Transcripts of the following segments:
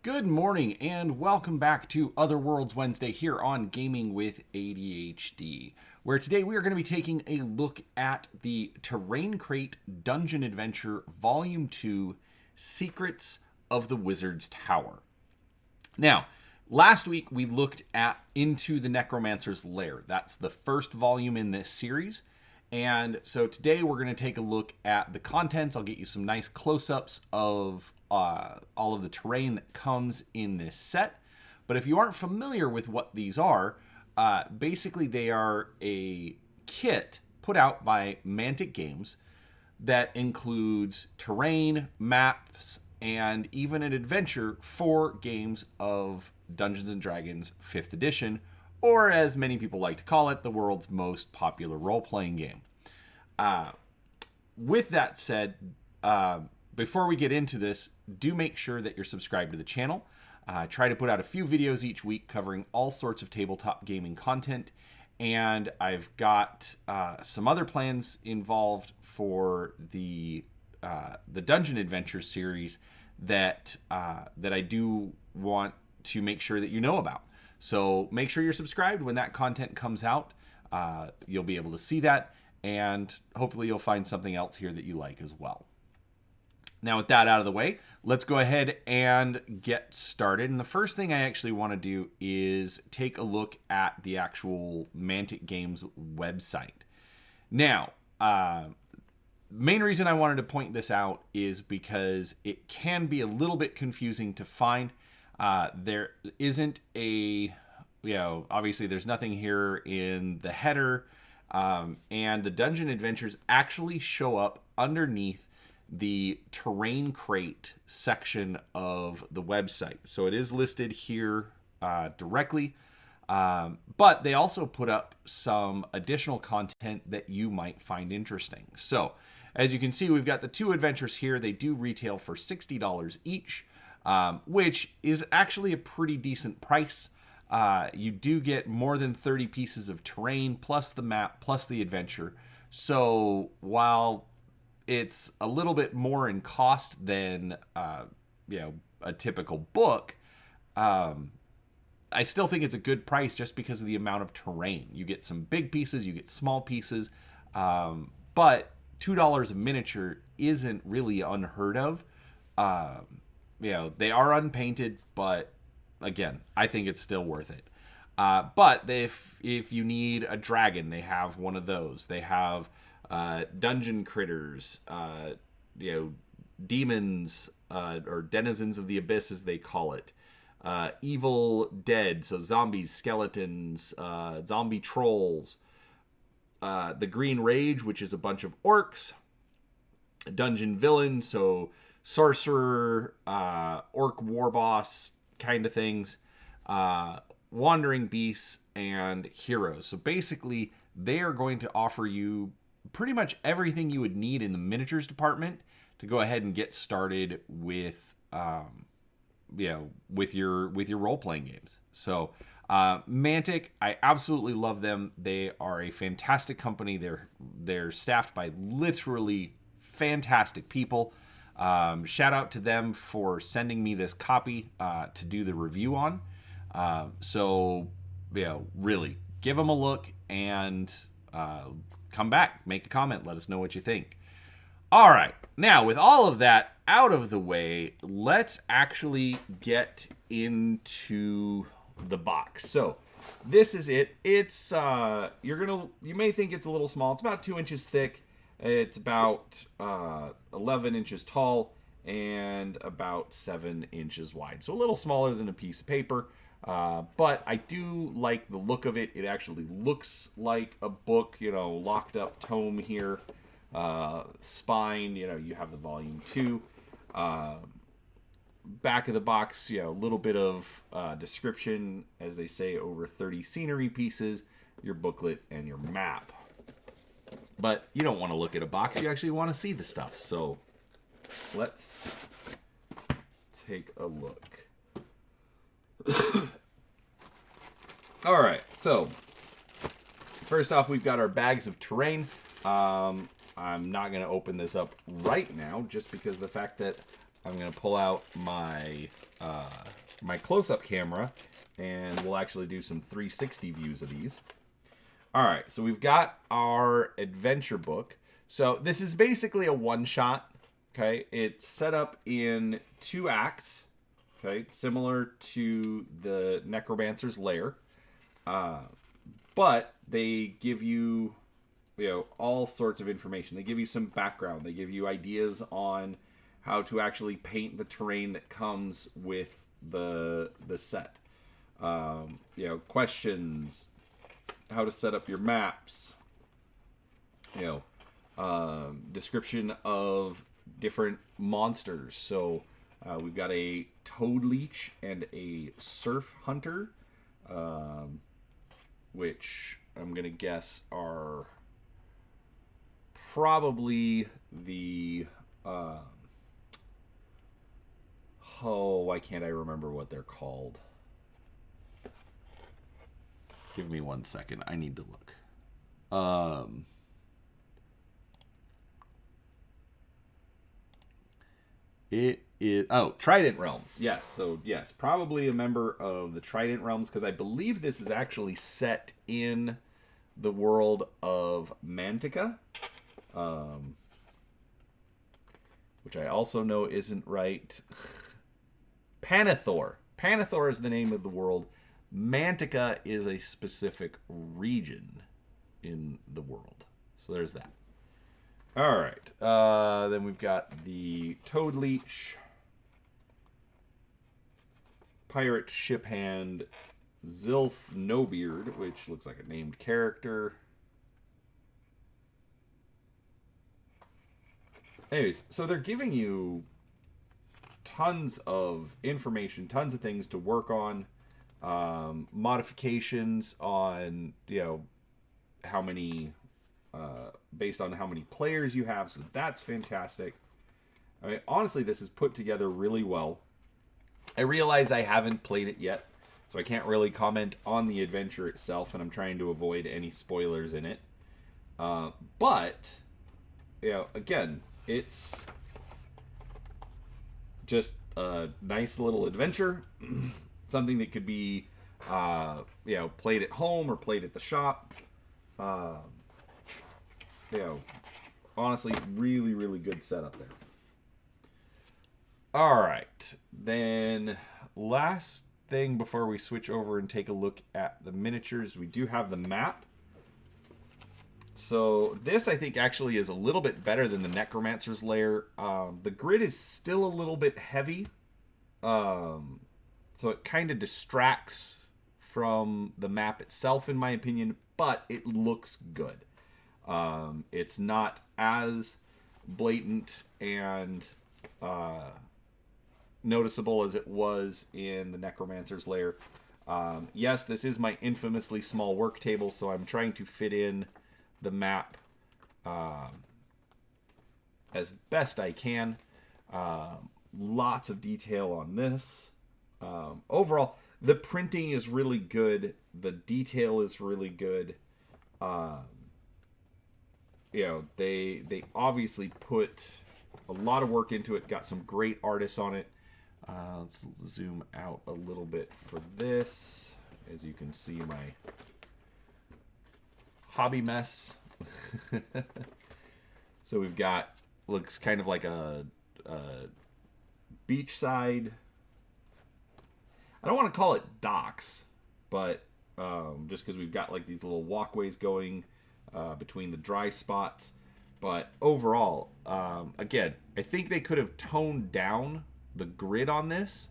Good morning and welcome back to Other Worlds Wednesday here on Gaming with ADHD, where today we are going to be taking a look at the Terrain Crate Dungeon Adventure Volume 2 Secrets of the Wizard's Tower. Now, last week we looked at Into the Necromancer's Lair. That's the first volume in this series. And so today we're going to take a look at the contents. I'll get you some nice close-ups of all of the terrain that comes in this set. But if you aren't familiar with what these are, basically they are a kit put out by Mantic Games that includes terrain, maps, and even an adventure for games of Dungeons & Dragons 5th edition, or as many people like to call it, the world's most popular role-playing game. With that said, before we get into this, do make sure that you're subscribed to the channel. I try to put out a few videos each week covering all sorts of tabletop gaming content, and I've got some other plans involved for the Dungeon Adventure series that I do want to make sure that you know about. So make sure you're subscribed. When that content comes out, you'll be able to see that, and hopefully you'll find something else here that you like as well. Now, with that out of the way, let's go ahead and get started. And the first thing I actually want to do is take a look at the actual Mantic Games website. Now, main reason I wanted to point this out is because it can be a little bit confusing to find. There isn't obviously there's nothing here in the header, and the dungeon adventures actually show up underneath the Terrain Crate section of the website. So it is listed here directly, but they also put up some additional content that you might find interesting. So as you can see, we've got the two adventures here. They do retail for $60 each, which is actually a pretty decent price. You do get more than 30 pieces of terrain, plus the map, plus the adventure. So while it's a little bit more in cost than a typical book, I still think it's a good price just because of the amount of terrain. You get some big pieces, you get small pieces, but $2 a miniature isn't really unheard of. They are unpainted, but again, I think it's still worth it. But if you need a dragon, they have one of those. They have dungeon critters, demons, or denizens of the abyss, as they call it. Evil dead, so zombies, skeletons, zombie trolls. The Green Rage, which is a bunch of orcs. Dungeon villain, so sorcerer, orc warboss kind of things. Wandering beasts, and heroes. So basically, they are going to offer you pretty much everything you would need in the miniatures department to go ahead and get started with with your role-playing games. So Mantic, I absolutely love them. They are a fantastic company. They're staffed by literally fantastic people. Shout out to them for sending me this copy to do the review on. Really give them a look and come back, make a comment, let us know what you think. All right, now with all of that out of the way, let's actually get into the box. So this is it. It's you may think it's a little small. It's about 2 inches thick. It's about 11 inches tall and about 7 inches wide. So a little smaller than a piece of paper. But I do like the look of it. It actually looks like a book, locked up tome here. Spine, you have the volume 2. Back of the box, a little bit of description, as they say, over 30 scenery pieces, your booklet, and your map. But you don't want to look at a box. You actually want to see the stuff. So let's take a look. All right, so first off, we've got our bags of terrain. I'm not going to open this up right now, just because of the fact that I'm going to pull out my my close-up camera, and we'll actually do some 360 views of these. All right, so we've got our adventure book. So this is basically a one-shot, okay? It's set up in 2 acts, okay? Similar to the Necromancer's Lair. But they give you, all sorts of information. They give you some background. They give you ideas on how to actually paint the terrain that comes with the set. Questions, how to set up your maps, description of different monsters. So we've got a toad leech and a surf hunter, which I'm going to guess are probably the... why can't I remember what they're called? Give me 1 second. I need to look. It is... Oh, Trident Realms. Yes. So, yes. Probably a member of the Trident Realms, because I believe this is actually set in the world of Mantica. Which I also know isn't right. Panathor. Panathor is the name of the world. Mantica is a specific region in the world. So there's that. All right. Then we've got the Toad Leech, Pirate Ship Hand, Zilf Nobeard, which looks like a named character. Anyways, so they're giving you tons of information, tons of things to work on, modifications on, how many, based on how many players you have. So that's fantastic. I mean, honestly, this is put together really well. I realize I haven't played it yet, so I can't really comment on the adventure itself, and I'm trying to avoid any spoilers in it. But, again, it's just a nice little adventure. Something that could be, played at home or played at the shop. Honestly, really, really good setup there. All right. Then last thing before we switch over and take a look at the miniatures, we do have the map. So this, I think, actually is a little bit better than the Necromancer's Lair. The grid is still a little bit heavy. So it kind of distracts from the map itself, in my opinion, but it looks good. It's not as blatant and noticeable as it was in the Necromancer's Lair. Yes, this is my infamously small work table, so I'm trying to fit in the map as best I can. Lots of detail on this. Overall, the printing is really good. The detail is really good. They obviously put a lot of work into it. Got some great artists on it. Let's zoom out a little bit for this. As you can see, my hobby mess. So we've got, looks kind of like a beachside. I don't want to call it docks, but just because we've got like these little walkways going between the dry spots. But overall, again, I think they could have toned down the grid on this,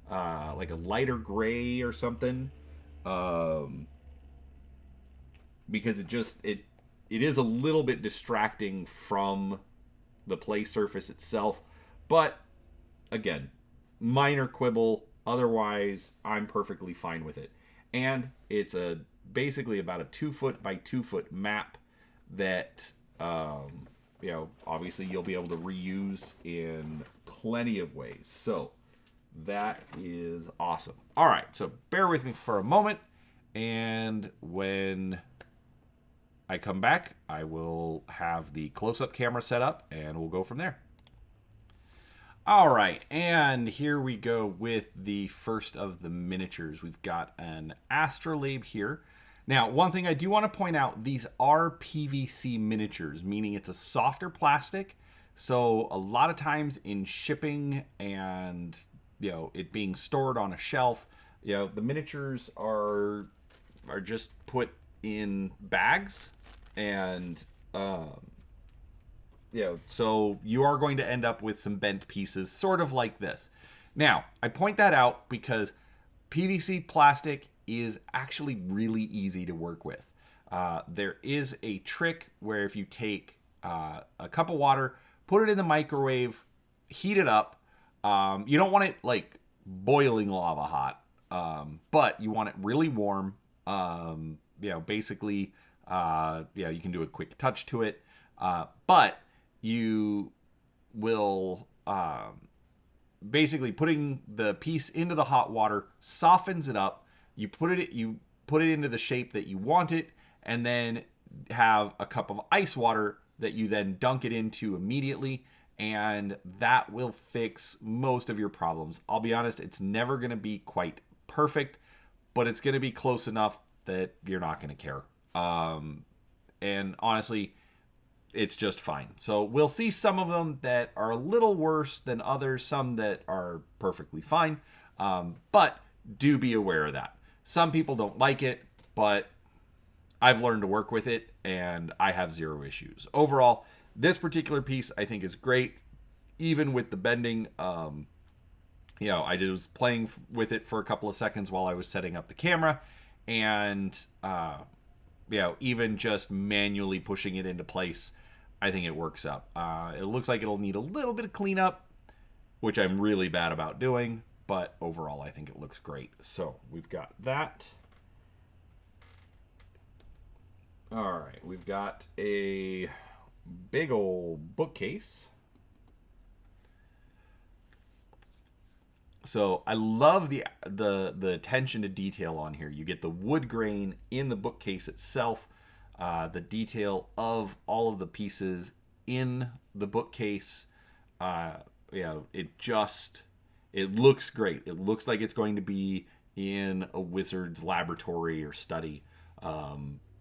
like a lighter gray or something, because it is a little bit distracting from the play surface itself. But again, minor quibble. Otherwise, I'm perfectly fine with it. And it's basically about a 2-foot by 2-foot map that obviously you'll be able to reuse in plenty of ways. So that is awesome. All right, so bear with me for a moment, and when I come back, I will have the close-up camera set up, and we'll go from there. All right, and here we go with the first of the miniatures. We've got an astrolabe here. Now, one thing I do want to point out, these are PVC miniatures, meaning it's a softer plastic. So a lot of times in shipping and it being stored on a shelf, the miniatures are just put in bags, and so you are going to end up with some bent pieces, sort of like this. Now, I point that out because PVC plastic is actually really easy to work with. There is a trick where if you take a cup of water, put it in the microwave, heat it up. You don't want it like boiling lava hot, but you want it really warm. Basically, you can do a quick touch to it, but you will basically putting the piece into the hot water softens it up. You put it into the shape that you want it, and then have a cup of ice water that you then dunk it into immediately, and that will fix most of your problems. I'll be honest, it's never going to be quite perfect, but it's going to be close enough that you're not going to care. And honestly, it's just fine. So we'll see some of them that are a little worse than others, some that are perfectly fine. But do be aware of that. Some people don't like it, but I've learned to work with it, and I have zero issues. Overall, this particular piece I think is great, even with the bending. I was playing with it for a couple of seconds while I was setting up the camera, and even just manually pushing it into place, I think it works up. It looks like it'll need a little bit of cleanup, which I'm really bad about doing, but overall I think it looks great. So we've got that. All right, we've got a big old bookcase. So I love the attention to detail on here. You get the wood grain in the bookcase itself, the detail of all of the pieces in the bookcase. It looks great. It looks like it's going to be in a wizard's laboratory or study.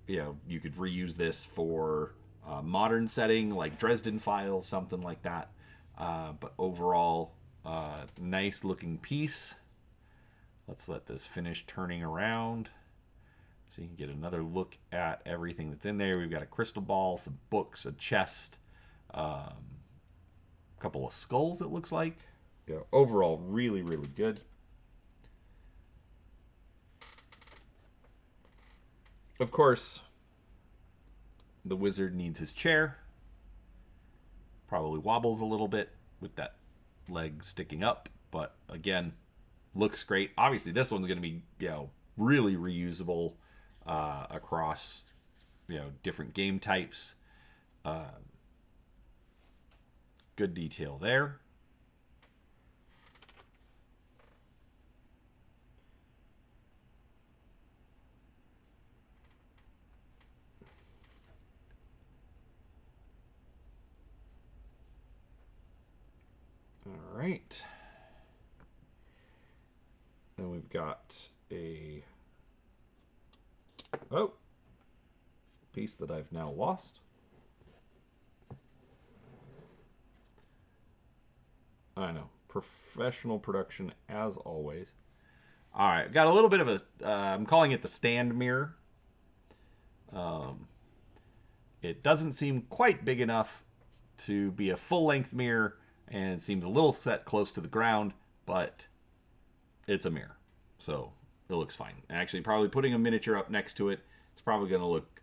You could reuse this for a modern setting like Dresden Files, something like that. But overall, nice looking piece. Let's let this finish turning around so you can get another look at everything that's in there. We've got a crystal ball, some books, a chest, a couple of skulls, it looks like. Overall, really, really good. Of course, the wizard needs his chair. Probably wobbles a little bit with that leg sticking up, but again, looks great. Obviously, this one's going to be really reusable across different game types. Good detail there. All right. Then we've got a piece that I've now lost. I know. Professional production as always. All right. Got a little bit of a, I'm calling it the stand mirror. It doesn't seem quite big enough to be a full-length mirror, and it seems a little set close to the ground, but it's a mirror, so it looks fine. Actually, probably putting a miniature up next to it, it's probably going to look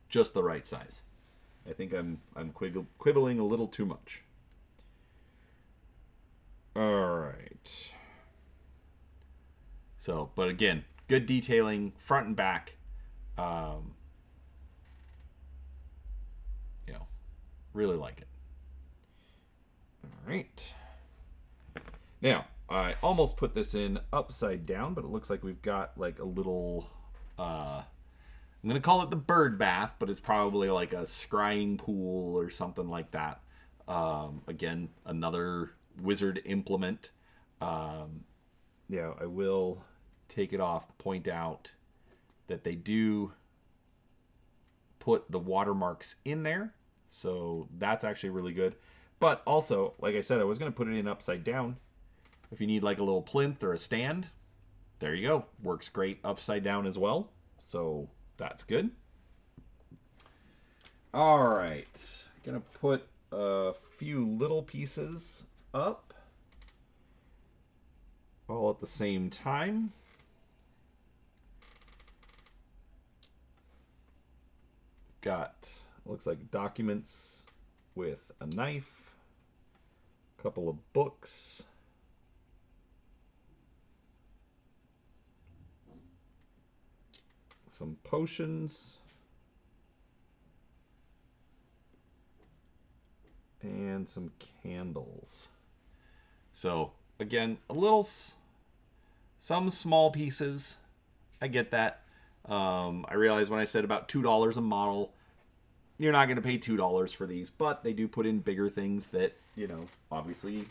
just the right size. I think I'm quibbling a little too much. All right. So, but again, good detailing, front and back. Really like it. All right. Now, I almost put this in upside down, but it looks like we've got like a little, I'm going to call it the bird bath, but it's probably like a scrying pool or something like that. Again, another wizard implement. I will take it off, point out that they do put the watermarks in there. So that's actually really good. But also, like I said, I was going to put it in upside down. If you need like a little plinth or a stand, there you go. Works great upside down as well. So that's good. All right. Going to put a few little pieces up all at the same time. Got, looks like documents with a knife, a couple of books, some potions, and some candles. So again, some small pieces. I get that. I realized when I said about $2 a model, you're not going to pay $2 for these, but they do put in bigger things that, obviously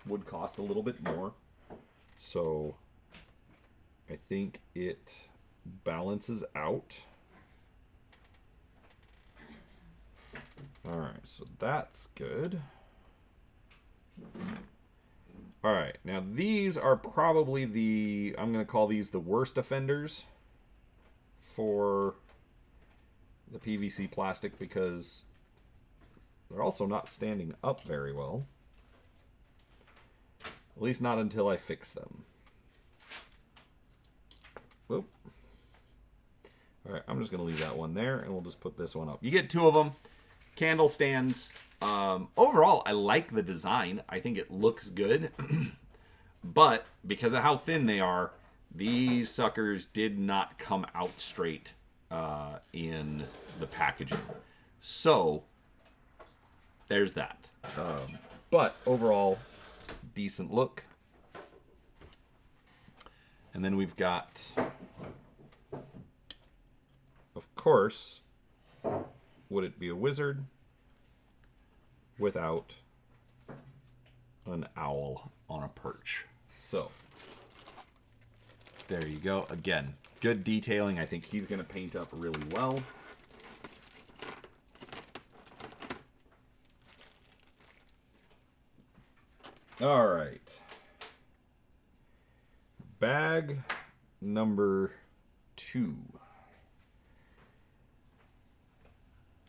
would cost a little bit more. So I think it balances out. All right, so that's good. All right, now these are probably I'm going to call these the worst offenders for the PVC plastic because they're also not standing up very well. At least not until I fix them. Whoop. All right, I'm just going to leave that one there, and we'll just put this one up. You get two of them. Candle stands. Overall, I like the design. I think it looks good. But because of how thin they are, these suckers did not come out straight in the packaging. So there's that. But overall, decent look. And then we've got, of course, would it be a wizard without an owl on a perch? So there you go. Again, good detailing. I think he's going to paint up really well. All right. Bag number 2.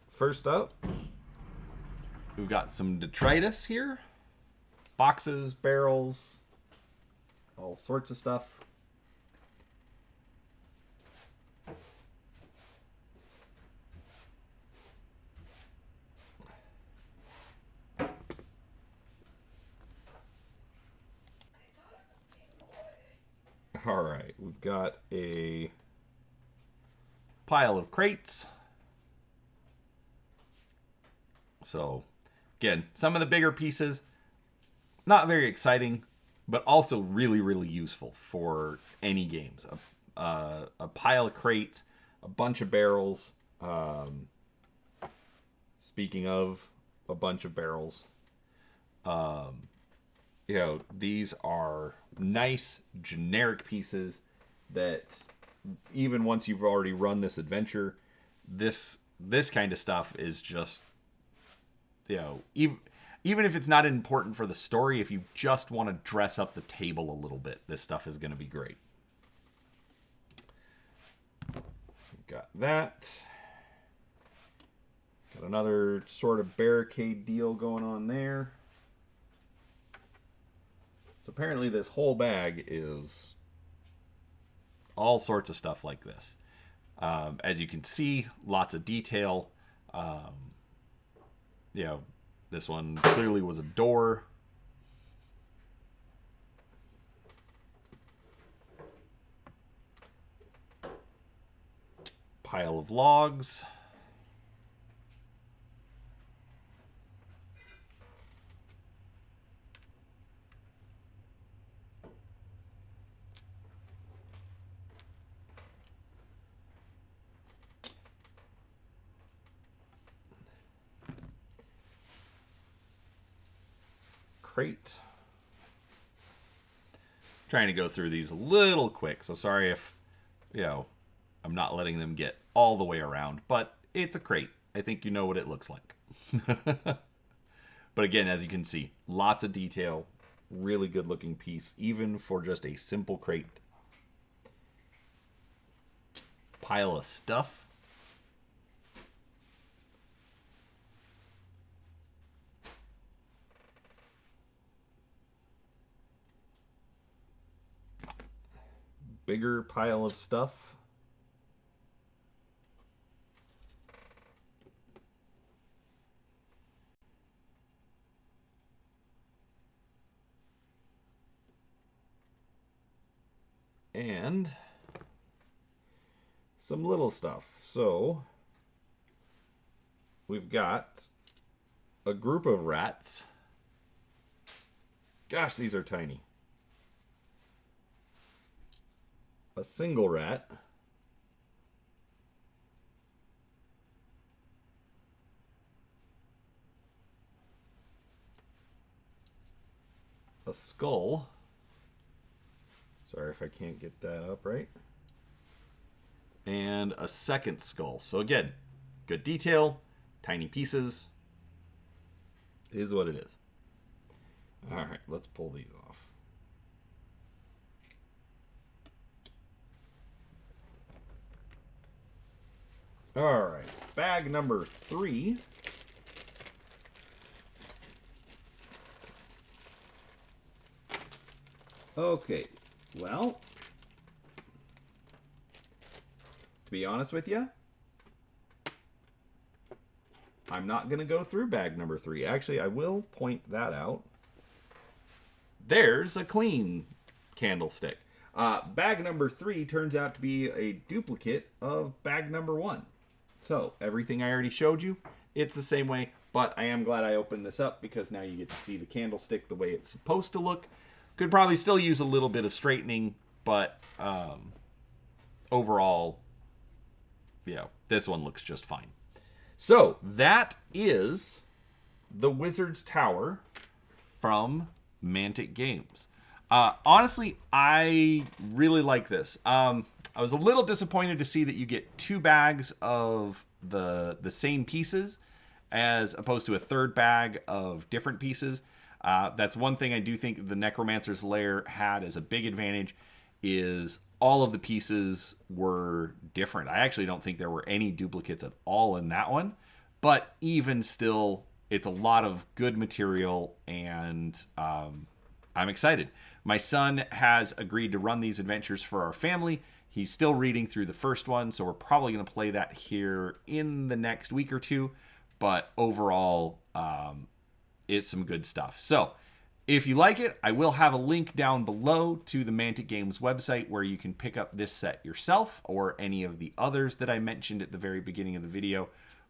First up, we've got some detritus here. Boxes, barrels, all sorts of stuff. All right, we've got a pile of crates. So, again, some of the bigger pieces, not very exciting, but also really, really useful for any games. A pile of crates, a bunch of barrels. Speaking of a bunch of barrels, these are nice, generic pieces that even once you've already run this adventure, this kind of stuff is just, even if it's not important for the story, if you just want to dress up the table a little bit, this stuff is going to be great. Got that. Got another sort of barricade deal going on there. So apparently this whole bag is all sorts of stuff like this. As you can see, lots of detail. This one clearly was a door. Pile of logs. crate. Trying to go through these a little quick, so sorry if, I'm not letting them get all the way around, but it's a crate. I think you know what it looks like. But again, as you can see, lots of detail, really good looking piece, even for just a simple crate. Pile of stuff. Bigger pile of stuff. And some little stuff. So we've got a group of rats. Gosh, these are tiny. A single rat. A skull. Sorry if I can't get that up right. And a second skull. So again, good detail, tiny pieces. Is what it is. All right, let's pull these off. All right, bag number 3. Okay, well, to be honest with you, I'm not going to go through bag number 3. Actually, I will point that out. There's a clean candlestick. Bag number 3 turns out to be a duplicate of bag number 1. So, everything I already showed you, it's the same way, but I am glad I opened this up because now you get to see the candlestick the way it's supposed to look. Could probably still use a little bit of straightening, but overall, this one looks just fine. So, that is the Wizard's Tower from Mantic Games. Honestly, I really like this. I was a little disappointed to see that you get 2 bags of the same pieces as opposed to a third bag of different pieces. That's one thing I do think the Necromancer's Lair had as a big advantage is all of the pieces were different. I actually don't think there were any duplicates at all in that one. But even still, it's a lot of good material, and I'm excited. My son has agreed to run these adventures for our family. He's still reading through the first one, so we're probably going to play that here in the next week or 2. But overall, it's some good stuff. So, if you like it, I will have a link down below to the Mantic Games website where you can pick up this set yourself or any of the others that I mentioned at the very beginning of the video.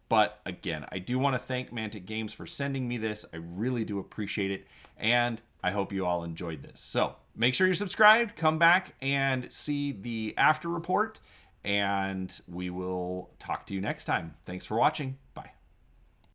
But again, I do want to thank Mantic Games for sending me this. I really do appreciate it, and I hope you all enjoyed this. So make sure you're subscribed, come back and see the after report, and we will talk to you next time. Thanks for watching. Bye.